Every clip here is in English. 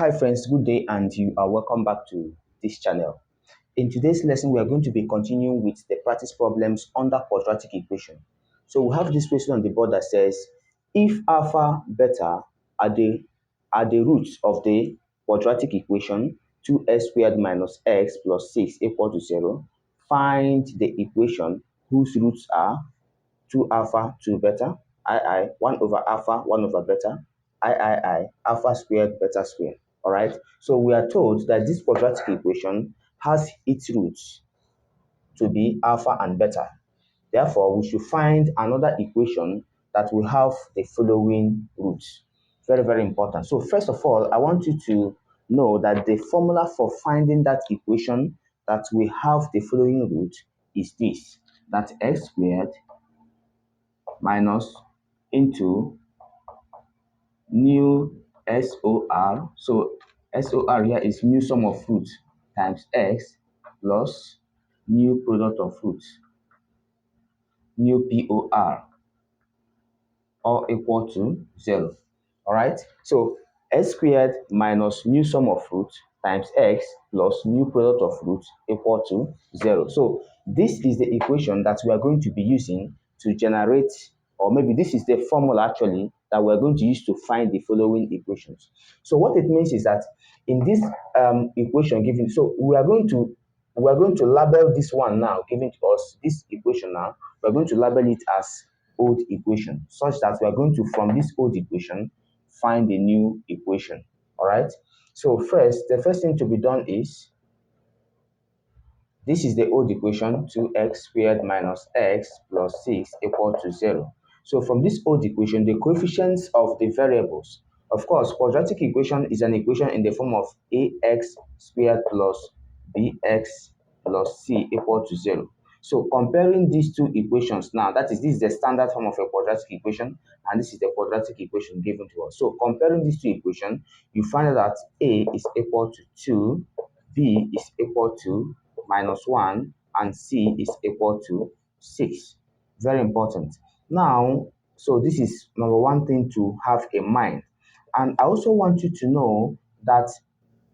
Hi friends, good day and you are welcome back to this channel. In today's lesson, we are going to be continuing with the practice problems under quadratic equation. So we have this question on the board that says, if alpha, beta are the roots of the quadratic equation 2x squared minus x plus 6 equal to 0, find the equation whose roots are 2 alpha, 2 beta, 1 over alpha, 1 over beta, alpha squared, beta squared. All right. So we are told that this quadratic equation has its roots to be alpha and beta. Therefore, we should find another equation that will have the following roots. Very, very important. So first of all, I want you to know that the formula for finding that equation that will have the following root is this, that x squared minus into new SOR. So SOR here is new sum of roots times x plus new product of roots, new POR, all equal to 0. All right. So x squared minus new sum of roots times x plus new product of roots equal to 0. So this is the equation that we are going to be using to generate, or maybe this is the formula actually that we're going to use to find the following equations. So what it means is that in this equation given, so we are going to label this one now given to us, this equation now, we're going to label it as old equation, such that we are going to, from this old equation, find a new equation. All right. So the first thing to be done is, this is the old equation, 2x squared minus x plus 6 equal to 0. So from this old equation, the coefficients of the variables, of course, quadratic equation is an equation in the form of ax squared plus bx plus c equal to 0. So comparing these two equations now, this is the standard form of a quadratic equation, and this is the quadratic equation given to us. So comparing these two equations, you find that a is equal to 2, b is equal to minus 1, and c is equal to 6. Very important. Now, so this is number one thing to have in mind. And I also want you to know that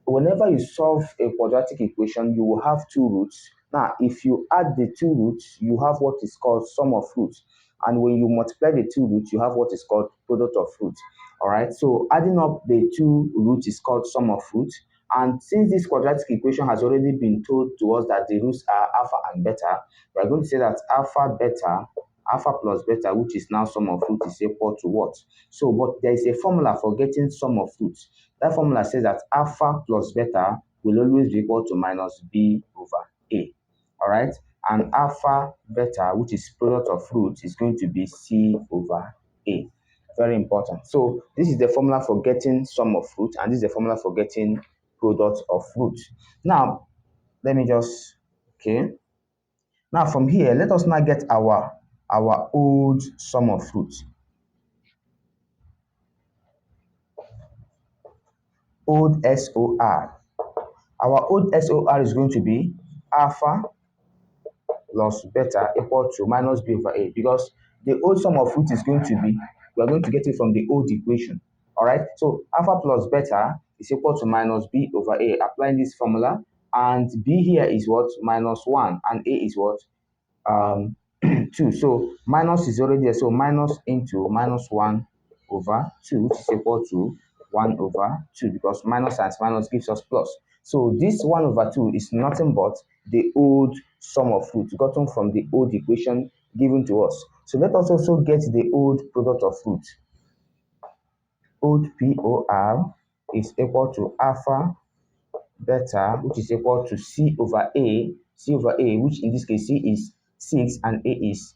whenever you solve a quadratic equation, you will have two roots. Now, if you add the two roots, you have what is called sum of roots. And when you multiply the two roots, you have what is called product of roots. All right, so adding up the two roots is called sum of roots. And since this quadratic equation has already been told to us that the roots are alpha and beta, we are going to say that alpha plus beta, which is now sum of roots, is equal to what? So, but there is a formula for getting sum of roots. That formula says that alpha plus beta will always be equal to minus b over a. All right, and alpha beta, which is product of roots, is going to be c over a. Very important. So this is the formula for getting sum of roots, and this is the formula for getting product of roots. Now, let me just, okay. Now from here, let us now get our old sum of roots. Old SOR. Our old SOR is going to be alpha plus beta equal to minus b over a, because the old sum of roots is going to be, we are going to get it from the old equation. All right, so alpha plus beta is equal to minus b over a, applying this formula, and b here is what? Minus 1, and a is what? 2. So minus is already there, so minus into minus 1 over 2, which is equal to 1 over 2, because minus times minus gives us plus. So this 1 over 2 is nothing but the old sum of roots gotten from the old equation given to us. So let us also get the old product of roots. Old POR is equal to alpha beta, which is equal to c over a, which in this case c is 6 and a is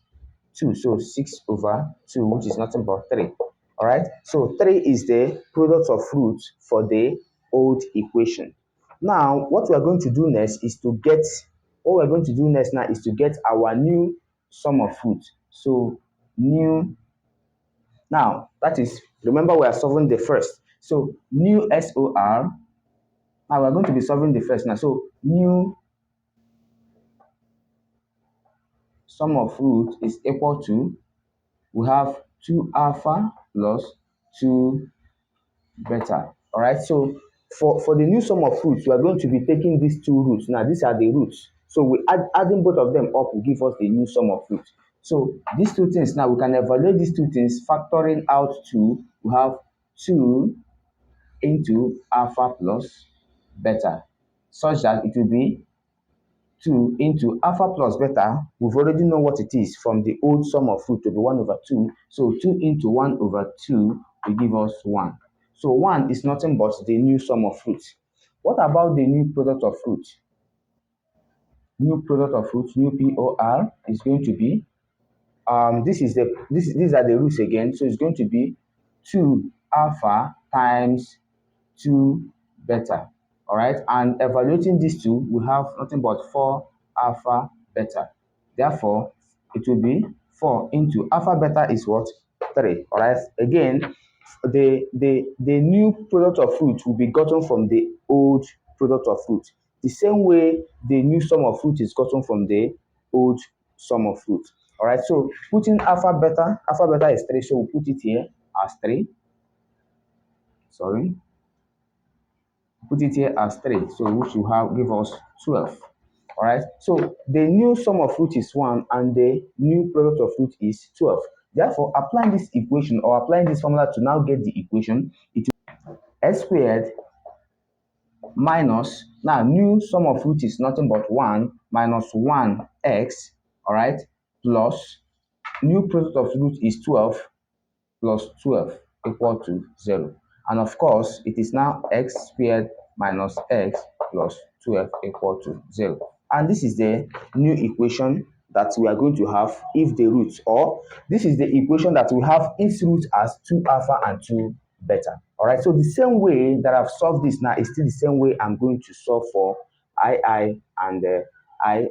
2, so 6 over 2, which is nothing but 3. All right, so 3 is the product of roots for the old equation. Now, what we are going to do next is to get, our new sum of roots. So new, now that is, remember we are solving the first. So new SOR. Now we're going to be solving the first now. So new sum of roots is equal to, we have 2 alpha plus 2 beta. All right, so For the new sum of roots, we are going to be taking these two roots. Now, these are the roots. So adding both of them up will give us the new sum of roots. So these two things, now we can evaluate these two things, factoring out to, we have 2 into alpha plus beta, such that it will be 2 into alpha plus beta. We've already know what it is from the old sum of root to be 1 over 2. So 2 into 1 over 2 will give us 1. So 1 is nothing but the new sum of roots. What about the new product of roots? New product of roots, new POR, is going to be, these are the roots again. So it's going to be 2 alpha times 2 beta. All right, and evaluating these two, we have nothing but 4 alpha beta. Therefore, it will be 4 into alpha beta is what? 3. All right, again, the new product of root will be gotten from the old product of root. The same way the new sum of root is gotten from the old sum of root. All right, so putting alpha beta is 3, so we'll put it here as 3. Sorry. Put it here as 3, so which will have give us 12. All right, so the new sum of root is 1 and the new product of root is 12. Therefore, applying this equation or applying this formula to now get the equation, it will x squared minus, now new sum of root is nothing but 1 minus 1x, all right, plus new product of root is 12 plus 12 equal to 0. And of course, it is now x squared minus x plus 12 equal to 0. And this is the new equation that we are going to have if the roots, or this is the equation that we have its root as 2 alpha and 2 beta. All right, so the same way that I've solved this now is still the same way I'm going to solve for I and I.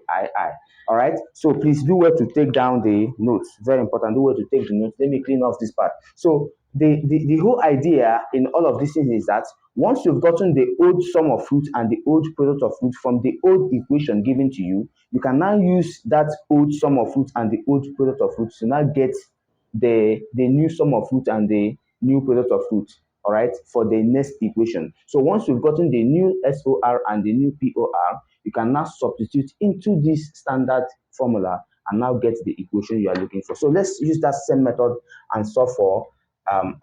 All right, so please do well to take down the notes. Very important, do well to take the notes. Let me clean off this part. So the whole idea in all of these things is that once you've gotten the old sum of root and the old product of root from the old equation given to you, you can now use that old sum of root and the old product of root to now get the new sum of root and the new product of root, all right, for the next equation. So once you've gotten the new SOR and the new POR, you can now substitute into this standard formula and now get the equation you are looking for. So let's use that same method and solve for II.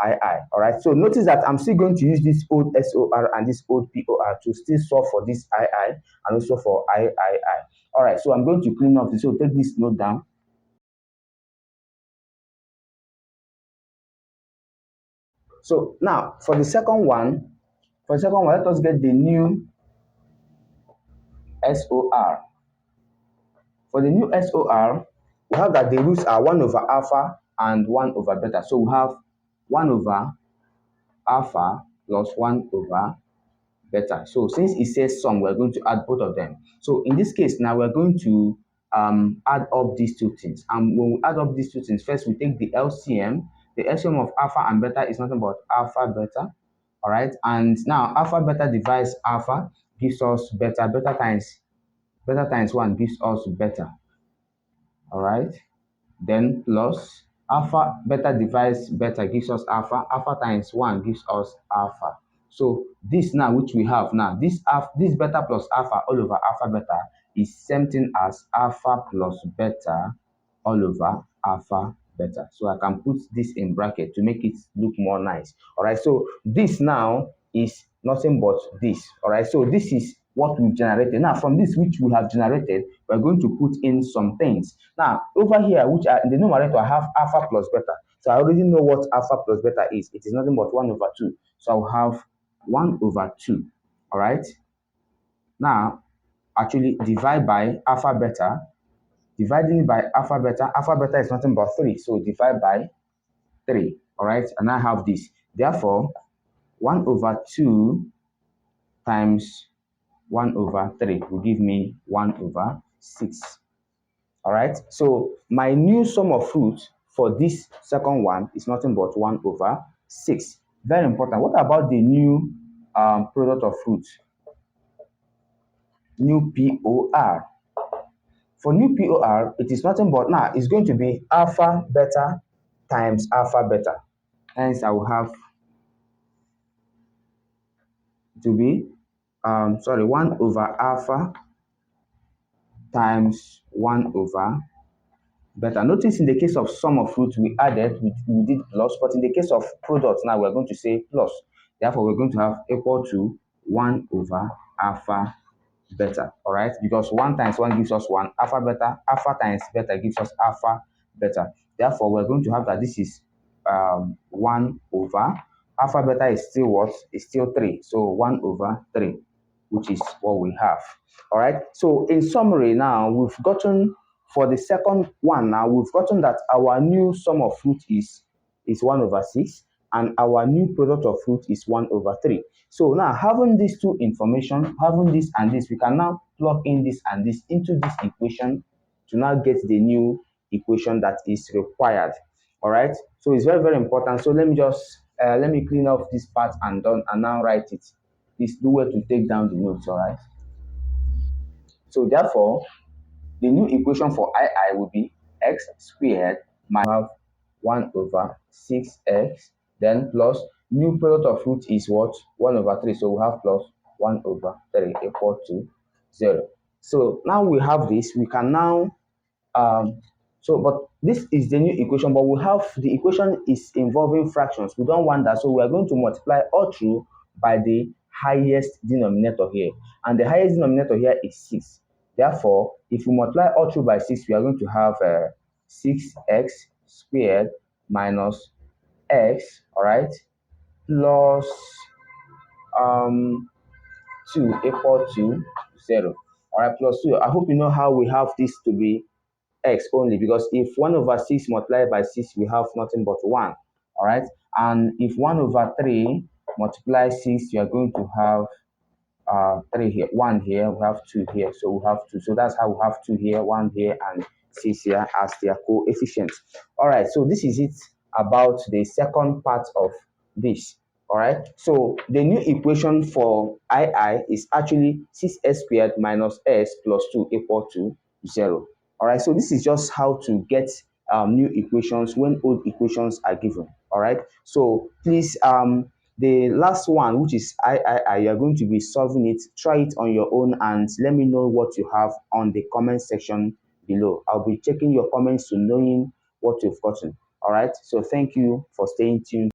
All right, so notice that I'm still going to use this old SOR and this old POR to still solve for this II and also for III. All right, so I'm going to clean up this. So take this note down. So now for the second one, let us get the new SOR. For the new SOR, we have that the roots are 1 over alpha and 1 over beta. So we have 1 over alpha plus 1 over beta. So since it says sum, we're going to add both of them. So in this case, now we're going to add up these two things. And when we add up these two things, first we take the LCM. The LCM of alpha and beta is nothing but alpha beta. All right, and now alpha beta divides alpha gives us beta. Beta times 1 gives us beta. All right, then plus alpha beta divides beta gives us alpha. Alpha times 1 gives us alpha. So this now which we have now, this beta plus alpha all over alpha beta is same thing as alpha plus beta all over alpha beta. So I can put this in bracket to make it look more nice. All right, so this now is nothing but this. All right, so this is what we've generated. Now from this which we have generated, we're going to put in some things. Now over here, which are in the numerator, I have alpha plus beta. So I already know what alpha plus beta is. It is nothing but 1 over 2. So I'll have 1 over 2. All right, now actually divide by alpha beta. Dividing by alpha beta is nothing but 3. So divide by 3. All right, and I have this. Therefore, 1 over 2 times 1 over 3 will give me 1 over 6. All right, so my new sum of root for this second one is nothing but 1 over 6. Very important. What about the new product of root? New POR. For new POR, it is nothing but now it's going to be alpha beta times alpha beta. Hence, I will have to be 1 over alpha times 1 over beta. Notice in the case of sum of roots, we added, we did plus, but in the case of product, now we're going to say plus. Therefore, we're going to have equal to 1 over alpha beta, all right? Because 1 times 1 gives us 1 alpha times beta gives us alpha beta. Therefore, we're going to have that this is 1 over alpha beta is still what? Is still 3. So 1 over 3, which is what we have. All right. So in summary, now we've gotten for the second one. Now we've gotten that our new sum of fruit is 1 over 6, and our new product of fruit is 1 over 3. So now having these two information, having this and this, we can now plug in this and this into this equation to now get the new equation that is required. All right. So it's very, very important. So let me just let me clean up this part and done and now write it. Please do well to take down the notes. All right. So therefore, the new equation for II will be x squared minus 1 over 6x, then plus new product of root is what? 1 over 3. So we have plus 1 over 3 equal to 0. So now we have this, we can now um, but this is the new equation, but we have the equation is involving fractions. We don't want that, so we are going to multiply all through by the highest denominator here, and the highest denominator here is 6. Therefore, if we multiply all through by 6, we are going to have 6x squared minus x, all right, plus 2 equal to 0. All right, plus 2. I hope you know how we have this to be x only, because if 1 over 6 multiplied by 6, we have nothing but 1. All right. And if 1 over 3 multiply 6, you are going to have 3 here, 1 here, we have 2 here. So we have 2. So that's how we have 2 here, 1 here, and 6 here as their coefficients. All right. So this is it about the second part of this. All right. So the new equation for II is actually 6s squared minus s plus 2 equal to 0. All right. So this is just how to get new equations when old equations are given. All right. So please, the last one, which is I, you're going to be solving it. Try it on your own and let me know what you have on the comment section below. I'll be checking your comments to knowing what you've gotten. All right. So thank you for staying tuned.